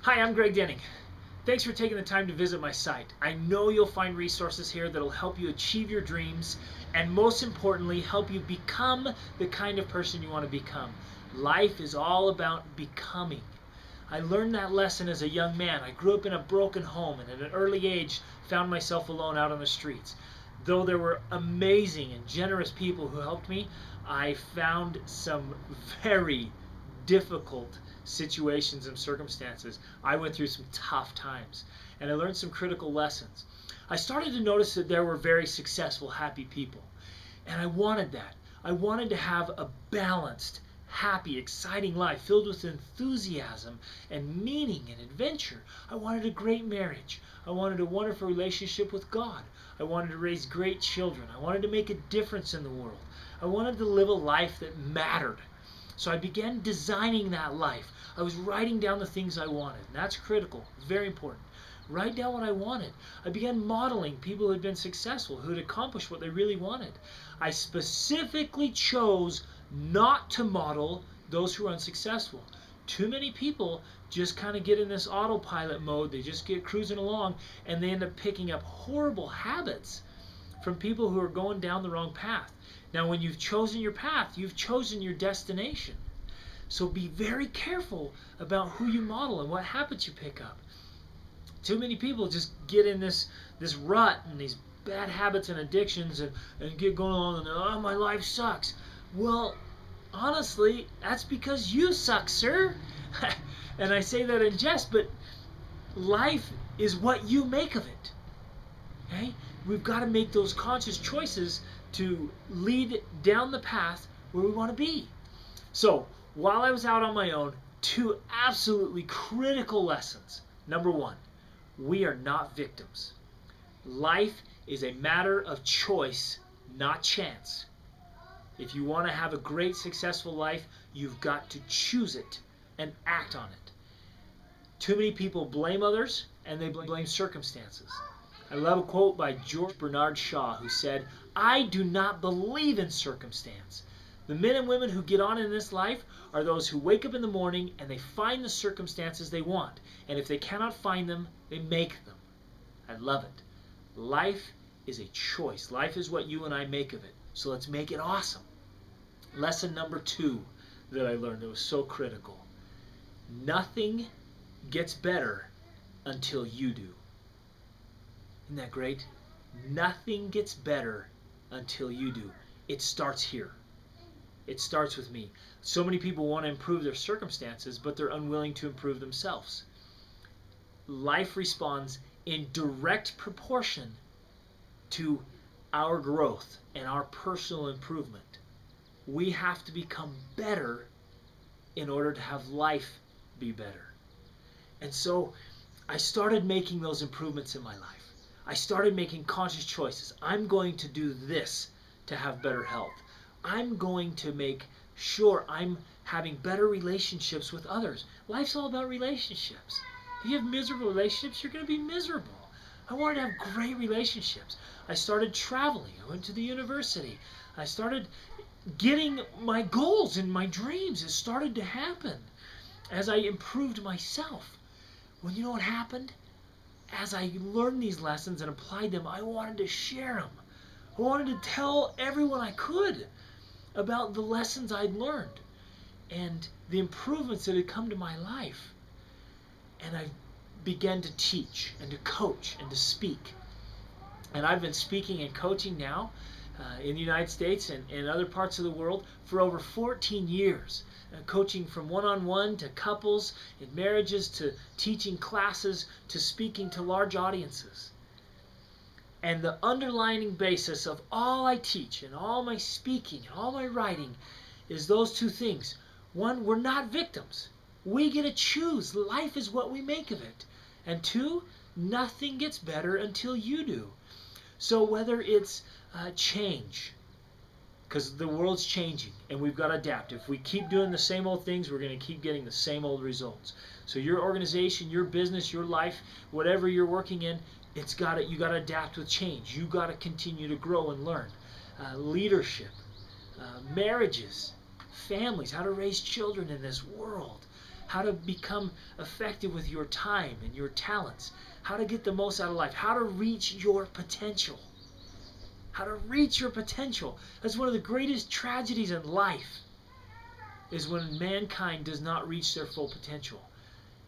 Hi, I'm Greg Denning. Thanks for taking the time to visit my site. I know you'll find resources here that'll help you achieve your dreams and most importantly, help you become the kind of person you want to become. Life is all about becoming. I learned that lesson as a young man. I grew up in a broken home and at an early age found myself alone out on the streets. Though there were amazing and generous people who helped me, I found some very difficult situations and circumstances. I went through some tough times and I learned some critical lessons. I started to notice that there were very successful, happy people. And I wanted that. I wanted to have a balanced, happy, exciting life filled with enthusiasm and meaning and adventure. I wanted a great marriage. I wanted a wonderful relationship with God. I wanted to raise great children. I wanted to make a difference in the world. I wanted to live a life that mattered. So I began designing that life. I was writing down the things I wanted. And that's critical. It's very important. Write down what I wanted. I began modeling people who had been successful, who had accomplished what they really wanted. I specifically chose not to model those who are unsuccessful. Too many people just kind of get in this autopilot mode. They just get cruising along and they end up picking up horrible habits from people who are going down the wrong path. Now, when you've chosen your path, you've chosen your destination. So be very careful about who you model and what habits you pick up. Too many people just get in this rut and these bad habits and addictions and get going on and, oh, my life sucks. Well, honestly, that's because you suck, sir. And I say that in jest, but life is what you make of it. Okay? We've got to make those conscious choices to lead down the path where we want to be. So, while I was out on my own, two absolutely critical lessons. Number one, we are not victims. Life is a matter of choice, not chance. If you want to have a great, successful life, you've got to choose it and act on it. Too many people blame others and they blame circumstances. I love a quote by George Bernard Shaw who said, "I do not believe in circumstance. The men and women who get on in this life are those who wake up in the morning and they find the circumstances they want. And if they cannot find them, they make them." I love it. Life is a choice. Life is what you and I make of it. So let's make it awesome. Lesson number two that I learned that was so critical. Nothing gets better until you do. Isn't that great? Nothing gets better until you do. It starts here. It starts with me. So many people want to improve their circumstances, but they're unwilling to improve themselves. Life responds in direct proportion to our growth and our personal improvement. We have to become better in order to have life be better. And so I started making those improvements in my life. I started making conscious choices. I'm going to do this to have better health. I'm going to make sure I'm having better relationships with others. Life's all about relationships. If you have miserable relationships, you're going to be miserable. I wanted to have great relationships. I started traveling. I went to the university. I started getting my goals and my dreams. It started to happen as I improved myself. Well, you know what happened? As I learned these lessons and applied them, I wanted to share them. I wanted to tell everyone I could about the lessons I'd learned and the improvements that had come to my life. And I began to teach and to coach and to speak. And I've been speaking and coaching now in the United States and other parts of the world for over 14 years. Coaching from one-on-one to couples, in marriages, to teaching classes, to speaking to large audiences. And the underlying basis of all I teach and all my speaking and all my writing is those two things. One, we're not victims. We get to choose. Life is what we make of it. And two, nothing gets better until you do. So whether it's change, because the world's changing and we've got to adapt. If we keep doing the same old things, we're going to keep getting the same old results. So your organization, your business, your life, whatever you're working in, you got to adapt with change. You got to continue to grow and learn. Leadership, marriages, families, how to raise children in this world, how to become effective with your time and your talents, how to get the most out of life, how to reach your potential. How to reach your potential. That's one of the greatest tragedies in life, is when mankind does not reach their full potential.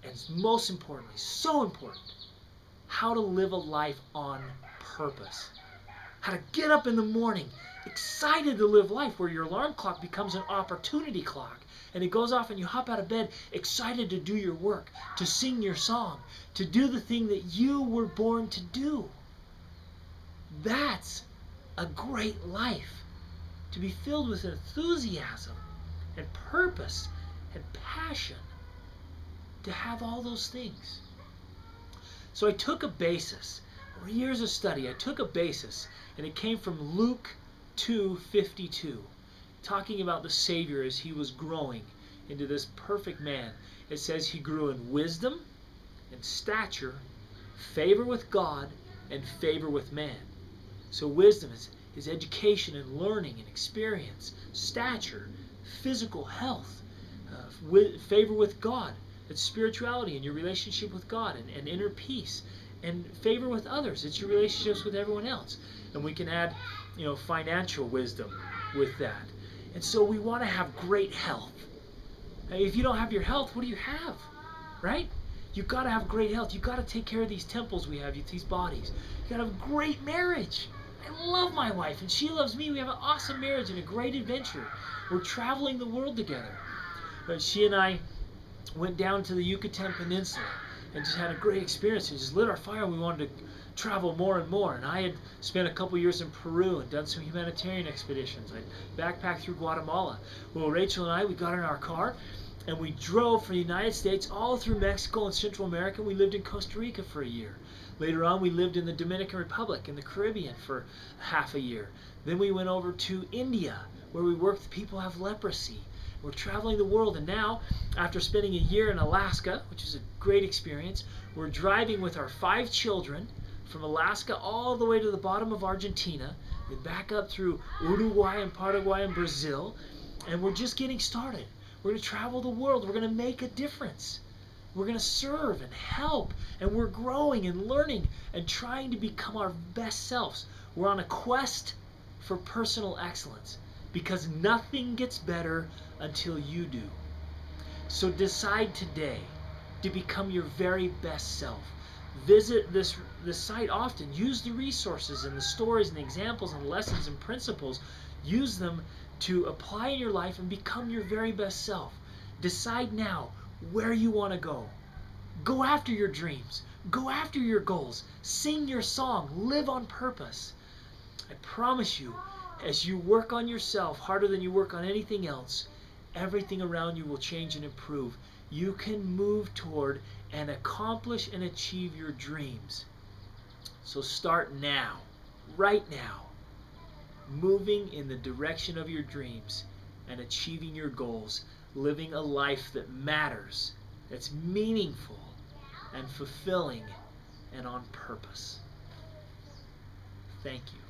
And most importantly, so important, how to live a life on purpose. How to get up in the morning excited to live life, where your alarm clock becomes an opportunity clock, and it goes off and you hop out of bed excited to do your work, to sing your song, to do the thing that you were born to do. That's a great life, to be filled with enthusiasm and purpose and passion, to have all those things. So I took a basis, over years of study, I took a basis, and it came from Luke 2:52, talking about the Savior as he was growing into this perfect man. It says he grew in wisdom and stature, favor with God, and favor with man. So wisdom is his education and learning and experience, stature, physical health, favor with God, it's spirituality and your relationship with God, and inner peace, and favor with others, it's your relationships with everyone else. And we can add, financial wisdom with that. And so we want to have great health. If you don't have your health, what do you have? Right? You've got to have great health. You've got to take care of these temples we have, these bodies. You've got to have a great marriage. I love my wife, and she loves me. We have an awesome marriage and a great adventure. We're traveling the world together. But she and I went down to the Yucatan Peninsula and just had a great experience. We just lit our fire, and we wanted to travel more and more. And I had spent a couple years in Peru and done some humanitarian expeditions. I backpacked through Guatemala. Well, Rachel and I, we got in our car, and we drove from the United States all through Mexico and Central America. We lived in Costa Rica for a year. Later on, we lived in the Dominican Republic in the Caribbean for half a year. Then we went over to India, where we worked with people who have leprosy. We're traveling the world, and now, after spending a year in Alaska, which is a great experience, we're driving with our 5 children from Alaska all the way to the bottom of Argentina, then back up through Uruguay and Paraguay and Brazil, and we're just getting started. We're going to travel the world. We're going to make a difference. We're going to serve and help, and we're growing and learning and trying to become our best selves. We're on a quest for personal excellence, because nothing gets better until you do. So decide today to become your very best self. Visit this site often. Use the resources and the stories and the examples and lessons and principles. Use them to apply in your life and become your very best self. Decide now where you want to go. Go after your dreams. Go after your goals. Sing your song. Live on purpose. I promise you, as you work on yourself harder than you work on anything else, everything around you will change and improve. You can move toward and accomplish and achieve your dreams. So start now, right now, moving in the direction of your dreams and achieving your goals, living a life that matters, that's meaningful and fulfilling and on purpose. Thank you.